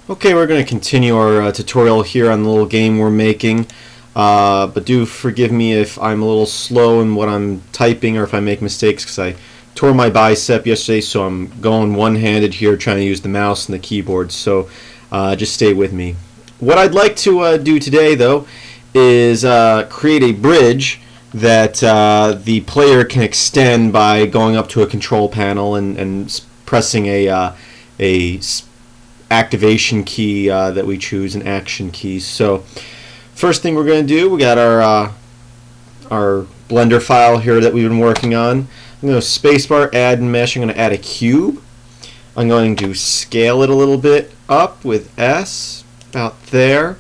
Okay, we're going to continue our tutorial here on the little game we're making, but do forgive me if I'm a little slow in what I'm typing or if I make mistakes, because I tore my bicep yesterday, so I'm going one-handed here trying to use the mouse and the keyboard, so just stay with me. What I'd like to do today, though, is create a bridge that the player can extend by going up to a control panel and pressing a activation key that we choose, an action key. So first thing we're going to do, we got our Blender file here that we've been working on. I'm going to spacebar, add mesh. I'm going to add a cube. I'm going to scale it a little bit up with S, about there.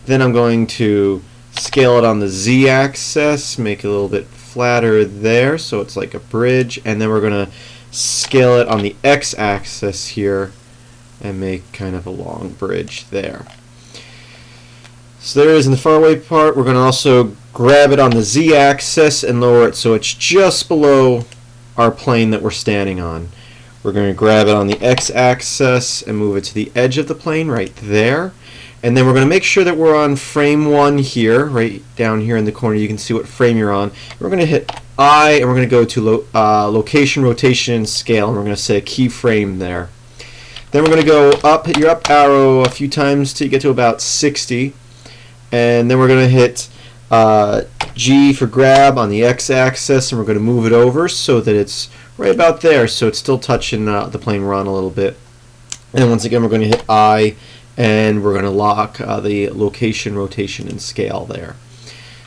Then I'm going to scale it on the Z-axis, make it a little bit flatter there so it's like a bridge, and then we're going to scale it on the X-axis here and make kind of a long bridge there. So there it is in the far away part. We're going to also grab it on the Z-axis and lower it so it's just below our plane that we're standing on. We're going to grab it on the X-axis and move it to the edge of the plane right there. And then we're going to make sure that we're on frame 1 here, right down here in the corner. You can see what frame you're on. We're going to hit I and we're going to go to location, rotation, and scale. And we're going to set a keyframe there. Then we're going to go up, hit your up arrow a few times till you get to about 60. And then we're going to hit G for grab on the X-axis, and we're going to move it over so that it's right about there, so it's still touching the plane we're on a little bit. And once again, we're going to hit I, and we're going to lock the location, rotation, and scale there.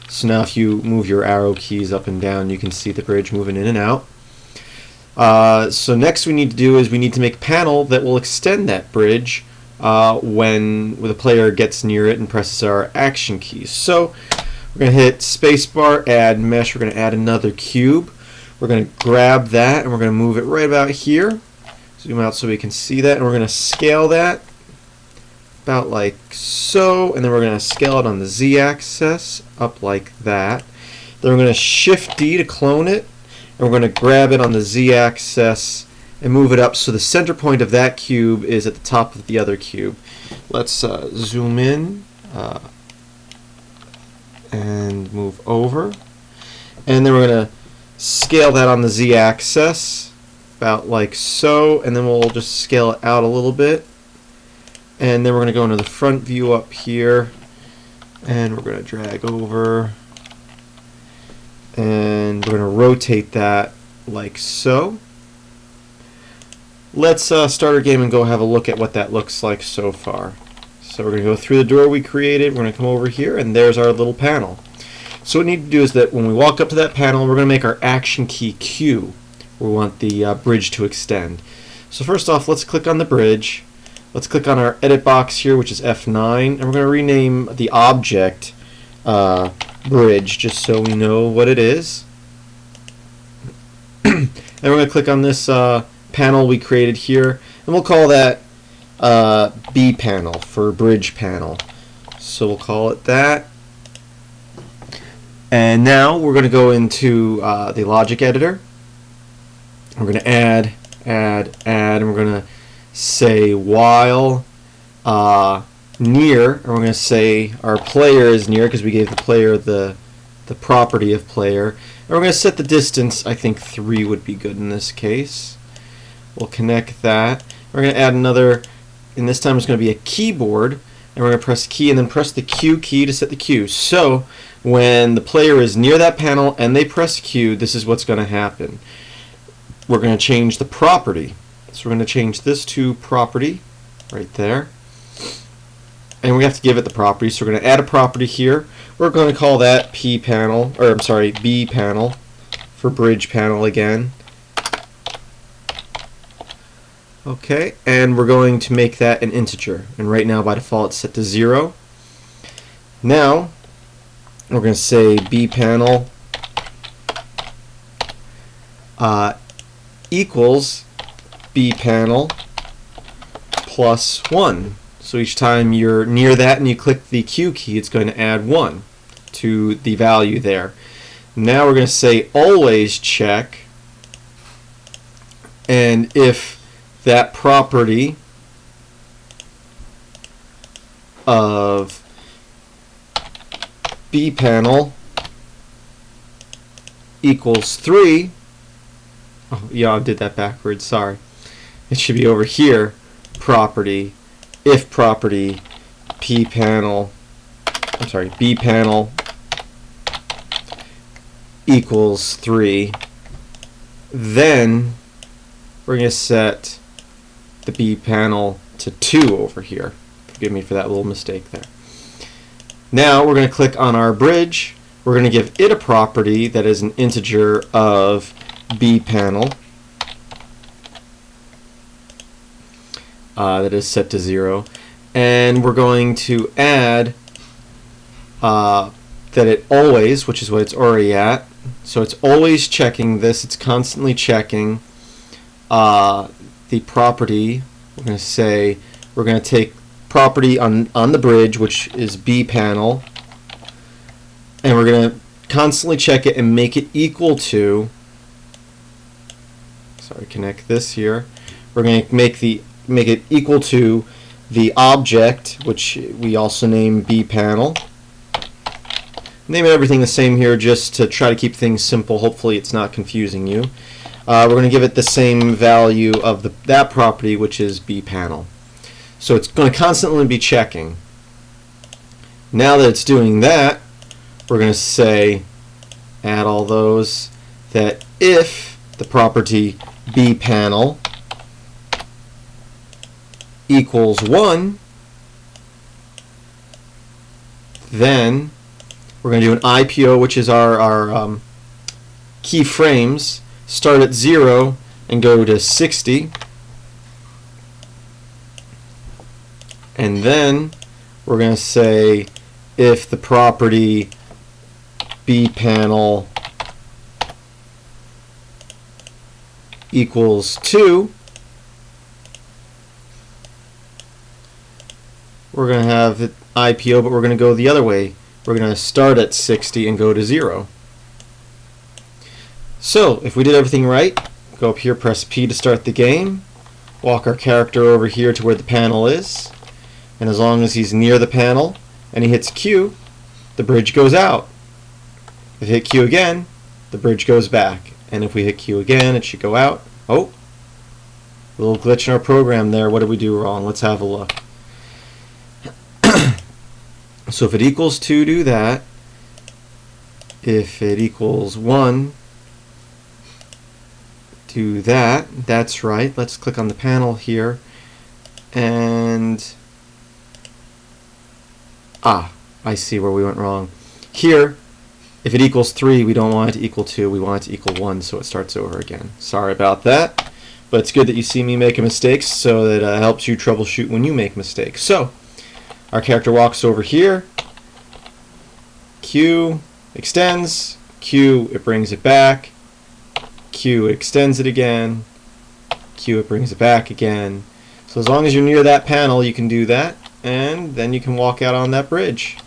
So now if you move your arrow keys up and down, you can see the bridge moving in and out. So next we need to do is we need to make a panel that will extend that bridge when the player gets near it and presses our action keys. So we're going to hit spacebar, add mesh. We're going to add another cube. We're going to grab that and we're going to move it right about here. Zoom out so we can see that, and we're going to scale that about like so, and then we're going to scale it on the Z-axis up like that. Then we're going to shift D to clone it, and we're going to grab it on the Z-axis and move it up so the center point of that cube is at the top of the other cube. Let's zoom in and move over, and then we're going to scale that on the Z-axis about like so, and then we'll just scale it out a little bit, and then we're going to go into the front view up here, and we're going to drag over, and we're going to rotate that like so. Let's start our game and go have a look at what that looks like so far. So we're going to go through the door we created, we're going to come over here, and there's our little panel. So what we need to do is that when we walk up to that panel, we're going to make our action key Q. We want the bridge to extend. So first off, let's click on the bridge. Let's click on our edit box here, which is F9, and we're going to rename the object bridge just so we know what it is. And we're going to click on this panel we created here, and we'll call that B panel for bridge panel. So we'll call it that. And now we're going to go into the logic editor. We're going to add, and we're going to say while near, and we're going to say our player is near because we gave the player the property of player. And we're going to set the distance. I think 3 would be good in this case. We'll connect that. We're going to add another, and this time it's going to be a keyboard, and we're going to press key and then press the Q key to set the Q. So when the player is near that panel and they press Q, this is what's going to happen. We're going to change the property. So we're going to change this to property right there. And we have to give it the property. So we're going to add a property here. We're going to call that P panel, or I'm sorry, B panel for bridge panel again. Okay, and we're going to make that an integer. And right now by default it's set to 0. Now we're going to say B panel equals B panel plus 1. So each time you're near that and you click the Q key, it's going to add 1 to the value there. Now we're going to say always check, and if that property of B panel equals 3. Oh, yeah, I did that backwards, sorry. It should be over here, property, if property, B panel equals 3, then we're going to set the B panel to 2 over here. Forgive me for that little mistake there. Now we're going to click on our bridge. We're going to give it a property that is an integer of B panel that is set to 0, and we're going to add that it always, which is what it's already at, so it's always checking this, it's constantly checking the property. We're going to say we're going to take property on the bridge, which is B panel, and we're going to constantly check it and make it equal to, sorry, connect this here. We're going to make it equal to the object, which we also name B panel. Name everything the same here just to try to keep things simple. Hopefully it's not confusing you. We're going to give it the same value of that property, which is B panel. So it's going to constantly be checking. Now that it's doing that, we're going to say, add all those, that if the property B panel equals 1, then we're going to do an IPO, which is our keyframes, start at 0 and go to 60. And then we're going to say if the property B panel equals 2, we're going to have it IPO, but we're going to go the other way. We're going to start at 60 and go to 0. So if we did everything right, go up here, press P to start the game, walk our character over here to where the panel is, and as long as he's near the panel and he hits Q, the bridge goes out. If we hit Q again, the bridge goes back, and if we hit Q again, it should go out. Oh, a little glitch in our program there. What did we do wrong? Let's have a look. So if it equals 2, do that. If it equals 1, do that. That's right. Let's click on the panel here, and I see where we went wrong. Here, if it equals 3, we don't want it to equal 2, we want it to equal 1, so it starts over again. Sorry about that, but it's good that you see me making mistakes, so that it helps you troubleshoot when you make mistakes. So our character walks over here, Q extends, Q it brings it back, Q it extends it again, Q it brings it back again. So as long as you're near that panel, you can do that, and then you can walk out on that bridge.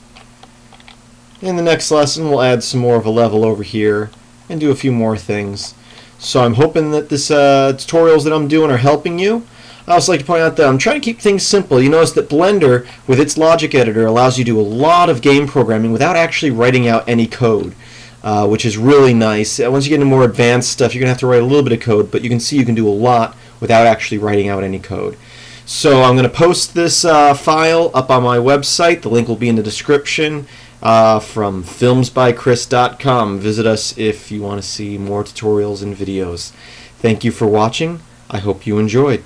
In the next lesson, we'll add some more of a level over here and do a few more things. So I'm hoping that this tutorials that I'm doing are helping you. I also like to point out that I'm trying to keep things simple. You notice that Blender, with its logic editor, allows you to do a lot of game programming without actually writing out any code, which is really nice. Once you get into more advanced stuff, you're going to have to write a little bit of code, but you can see you can do a lot without actually writing out any code. So I'm going to post this file up on my website. The link will be in the description from filmsbychris.com. Visit us if you want to see more tutorials and videos. Thank you for watching. I hope you enjoyed.